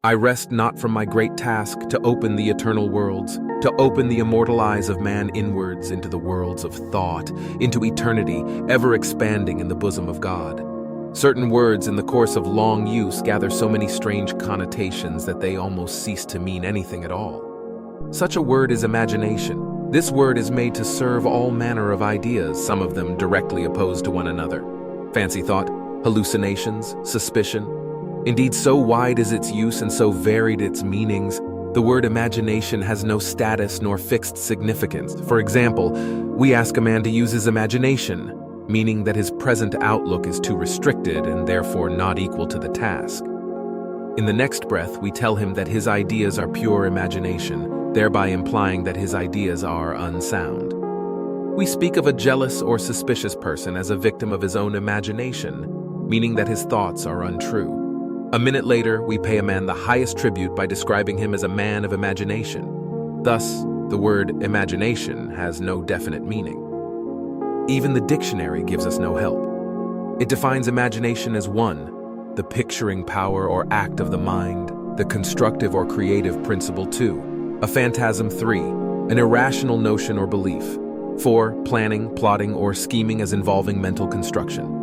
I rest not from my great task to open the eternal worlds, to open the immortal eyes of man inwards into the worlds of thought, into eternity, ever expanding in the bosom of God. Certain words in the course of long use gather so many strange connotations that they almost cease to mean anything at all. Such a word is imagination. This word is made to serve all manner of ideas, some of them directly opposed to one another. Fancy thought, hallucinations, suspicion. Indeed, so wide is its use and so varied its meanings, the word imagination has no status nor fixed significance. For example, we ask a man to use his imagination, meaning that his present outlook is too restricted and therefore not equal to the task. In the next breath, we tell him that his ideas are pure imagination, thereby implying that his ideas are unsound. We speak of a jealous or suspicious person as a victim of his own imagination, meaning that his thoughts are untrue. A minute later, we pay a man the highest tribute by describing him as a man of imagination. Thus, the word imagination has no definite meaning. Even the dictionary gives us no help. It defines imagination as 1, the picturing power or act of the mind, the constructive or creative principle 2, a phantasm 3, an irrational notion or belief, 4, planning, plotting, or scheming as involving mental construction.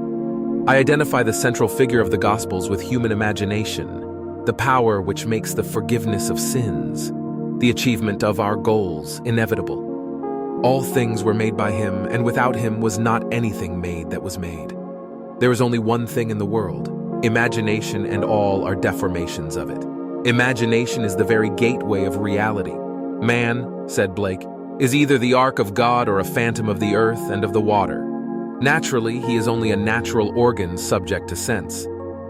I identify the central figure of the Gospels with human imagination, the power which makes the forgiveness of sins, the achievement of our goals, inevitable. All things were made by him, and without him was not anything made that was made. There is only one thing in the world, imagination, and all are deformations of it. Imagination is the very gateway of reality. Man, said Blake, is either the ark of God or a phantom of the earth and of the water. Naturally, he is only a natural organ subject to sense.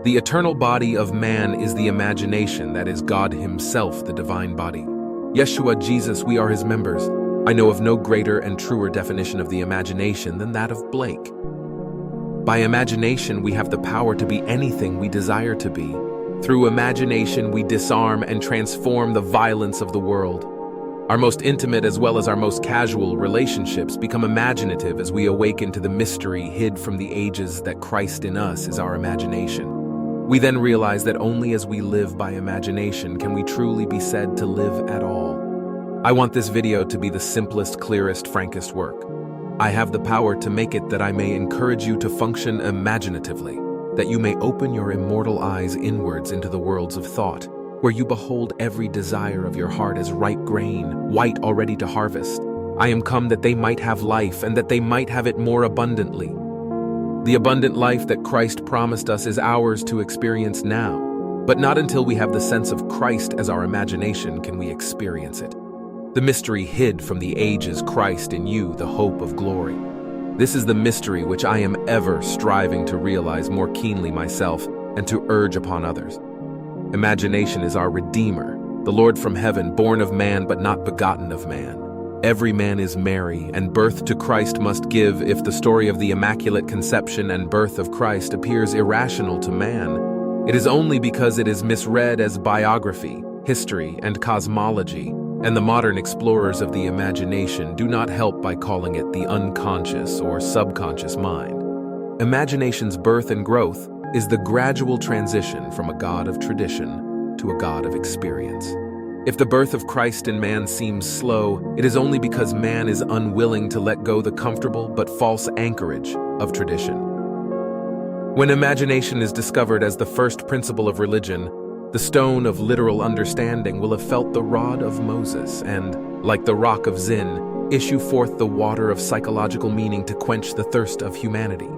The eternal body of man is the imagination, that is God himself, the divine body. Yeshua, Jesus, we are his members. I know of no greater and truer definition of the imagination than that of Blake. By imagination, we have the power to be anything we desire to be. Through imagination, we disarm and transform the violence of the world. Our most intimate as well as our most casual relationships become imaginative as we awaken to the mystery hid from the ages that Christ in us is our imagination. We then realize that only as we live by imagination can we truly be said to live at all. I want this video to be the simplest, clearest, frankest work. I have the power to make it that I may encourage you to function imaginatively, that you may open your immortal eyes inwards into the worlds of thought, where you behold every desire of your heart as ripe grain, white already to harvest. I am come that they might have life, and that they might have it more abundantly. The abundant life that Christ promised us is ours to experience now, but not until we have the sense of Christ as our imagination can we experience it. The mystery hid from the ages, Christ in you, the hope of glory. This is the mystery which I am ever striving to realize more keenly myself and to urge upon others. Imagination is our Redeemer, the Lord from heaven, born of man but not begotten of man. Every man is Mary, and birth to Christ must give if the story of the Immaculate Conception and birth of Christ appears irrational to man. It is only because it is misread as biography, history, and cosmology, and the modern explorers of the imagination do not help by calling it the unconscious or subconscious mind. Imagination's birth and growth is the gradual transition from a God of tradition to a God of experience. If the birth of Christ in man seems slow, it is only because man is unwilling to let go the comfortable but false anchorage of tradition. When imagination is discovered as the first principle of religion, the stone of literal understanding will have felt the rod of Moses and, like the rock of Zin, issue forth the water of psychological meaning to quench the thirst of humanity.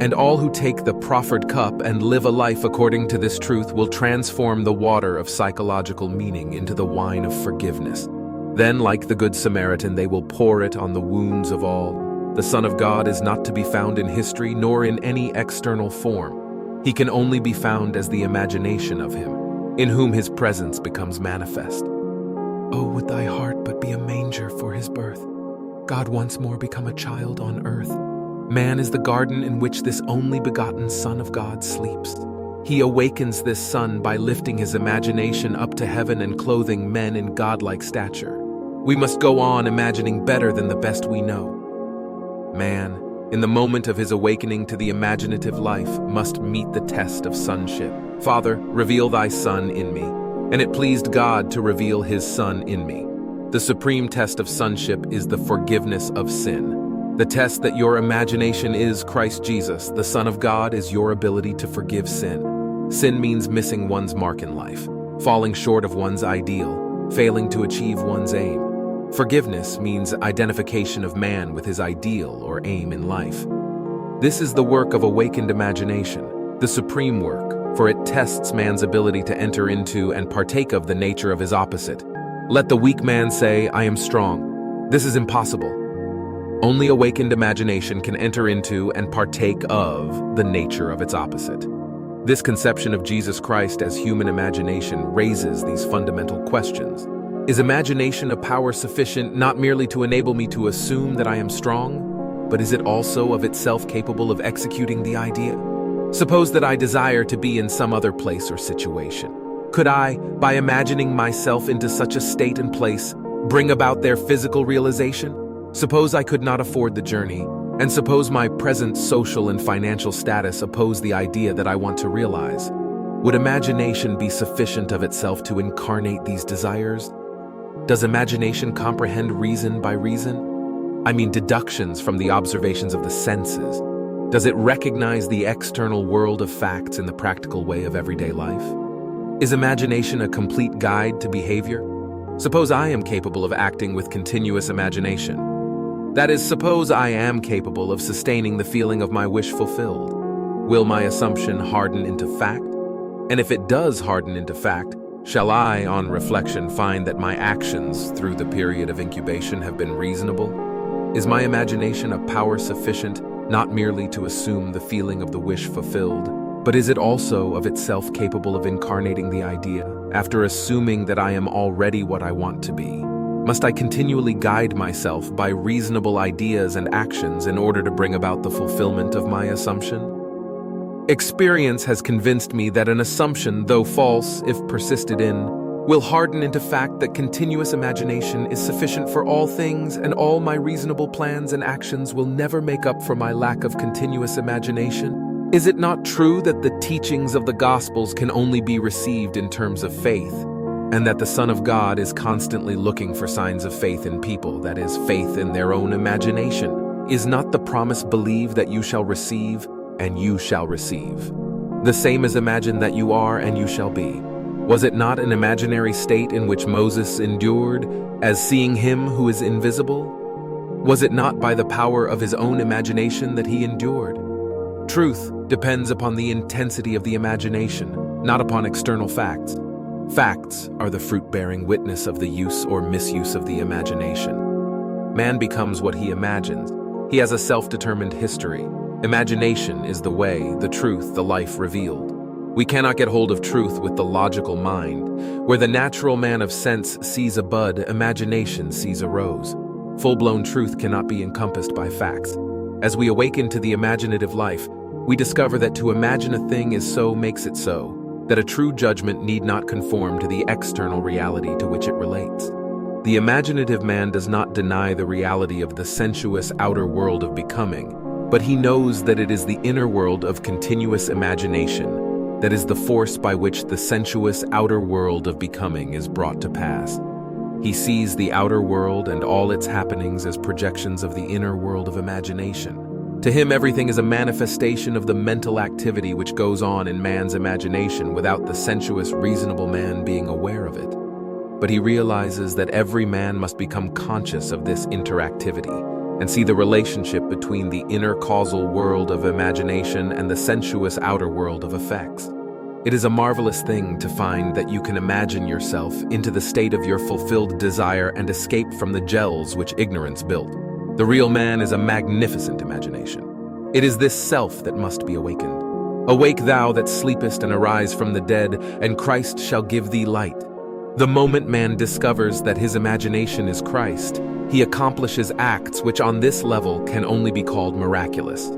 And all who take the proffered cup and live a life according to this truth will transform the water of psychological meaning into the wine of forgiveness. Then, like the Good Samaritan, they will pour it on the wounds of all. The Son of God is not to be found in history nor in any external form. He can only be found as the imagination of him, in whom his presence becomes manifest. Oh, would thy heart but be a manger for his birth, God once more become a child on earth. Man is the garden in which this only begotten Son of God sleeps. He awakens this Son by lifting his imagination up to heaven and clothing men in godlike stature. We must go on imagining better than the best we know. Man, in the moment of his awakening to the imaginative life, must meet the test of sonship. Father, reveal thy Son in me. and it pleased God to reveal his Son in me. The supreme test of sonship is the forgiveness of sin. The test that your imagination is Christ Jesus, the Son of God, is your ability to forgive sin. Sin means missing one's mark in life, falling short of one's ideal, failing to achieve one's aim. Forgiveness means identification of man with his ideal or aim in life. This is the work of awakened imagination, the supreme work, for it tests man's ability to enter into and partake of the nature of his opposite. Let the weak man say, "I am strong." This is impossible. Only awakened imagination can enter into and partake of the nature of its opposite. This conception of Jesus Christ as human imagination raises these fundamental questions. Is imagination a power sufficient not merely to enable me to assume that I am strong, but is it also of itself capable of executing the idea? Suppose that I desire to be in some other place or situation. Could I, by imagining myself into such a state and place, bring about their physical realization? Suppose I could not afford the journey, and suppose my present social and financial status oppose the idea that I want to realize. Would imagination be sufficient of itself to incarnate these desires? Does imagination comprehend reason by reason? I mean deductions from the observations of the senses. Does it recognize the external world of facts in the practical way of everyday life? Is imagination a complete guide to behavior? Suppose I am capable of acting with continuous imagination. That is, suppose I am capable of sustaining the feeling of my wish fulfilled. Will my assumption harden into fact? And if it does harden into fact, shall I, on reflection, find that my actions through the period of incubation have been reasonable? Is my imagination a power sufficient not merely to assume the feeling of the wish fulfilled, but is it also of itself capable of incarnating the idea, after assuming that I am already what I want to be? Must I continually guide myself by reasonable ideas and actions in order to bring about the fulfillment of my assumption? Experience has convinced me that an assumption, though false if persisted in, will harden into fact that continuous imagination is sufficient for all things, and all my reasonable plans and actions will never make up for my lack of continuous imagination. Is it not true that the teachings of the Gospels can only be received in terms of faith, and that the Son of God is constantly looking for signs of faith in people, that is, faith in their own imagination? Is not the promise, "Believe that you shall receive, and you shall receive"? The same as imagine that you are, and you shall be. Was it not an imaginary state in which Moses endured, as seeing him who is invisible? Was it not by the power of his own imagination that he endured? Truth depends upon the intensity of the imagination, not upon external facts. Facts are the fruit-bearing witness of the use or misuse of the imagination. Man becomes what he imagines. He has a self-determined history. Imagination is the way, the truth, the life revealed. We cannot get hold of truth with the logical mind. Where the natural man of sense sees a bud, imagination sees a rose. Full-blown truth cannot be encompassed by facts. As we awaken to the imaginative life, we discover that to imagine a thing is so makes it so, that a true judgment need not conform to the external reality to which it relates. The imaginative man does not deny the reality of the sensuous outer world of becoming, but he knows that it is the inner world of continuous imagination that is the force by which the sensuous outer world of becoming is brought to pass. He sees the outer world and all its happenings as projections of the inner world of imagination. To him, everything is a manifestation of the mental activity which goes on in man's imagination without the sensuous, reasonable man being aware of it. But he realizes that every man must become conscious of this interactivity and see the relationship between the inner causal world of imagination and the sensuous outer world of effects. It is a marvelous thing to find that you can imagine yourself into the state of your fulfilled desire and escape from the gels which ignorance built. The real man is a magnificent imagination. It is this self that must be awakened. Awake thou that sleepest, and arise from the dead, and Christ shall give thee light. The moment man discovers that his imagination is Christ, he accomplishes acts which on this level can only be called miraculous.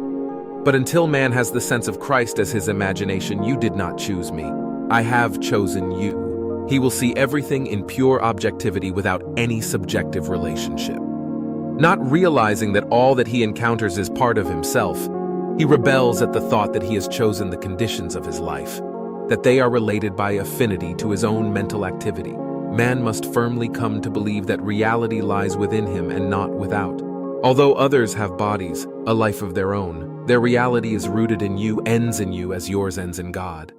But until man has the sense of Christ as his imagination, you did not choose me. I have chosen you. He will see everything in pure objectivity without any subjective relationship. Not realizing that all that he encounters is part of himself, he rebels at the thought that he has chosen the conditions of his life. that they are related by affinity to his own mental activity. Man must firmly come to believe that reality lies within him and not without. Although others have bodies, a life of their own, their reality is rooted in you, ends in you as yours ends in God.